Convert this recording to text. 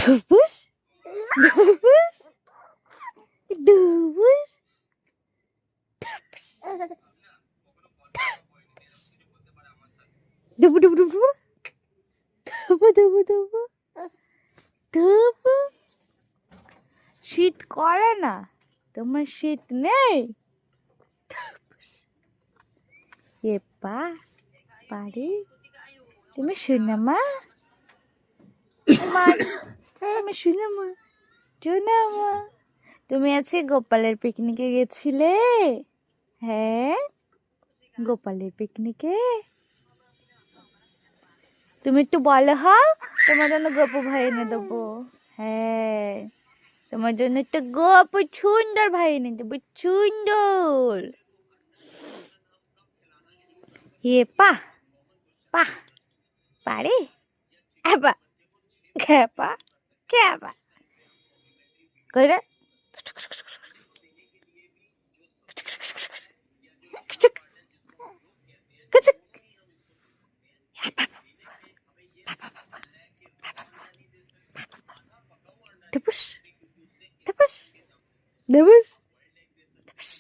ধুপুস ধুপুস ধুপুস ধুপু ধুপু ধুপু ধুপু ধুপু ধুপু ধুপু। শীত করে না, তোমার শীত নেই। এ পা পারি, তুমি শুনে মা, তুমি শুনে মা, শুনে মা। তুমি আজকে গোপালের পিকনিকে গেছিলে? হ্যাঁ, গোপালের পিকনিকে। তুমি একটু বলো, হ্যাঁ, তোমার জন্য গপু ভাই এনে দেবো। হ্যাঁ, তোমার জন্য একটা গপু সুন্দর ভাই এনে দেবো, সুন্দর। এ পা পা পারে, এবা খেপা খেপা করে টুপুস টুপুস টুপুস টুপুস।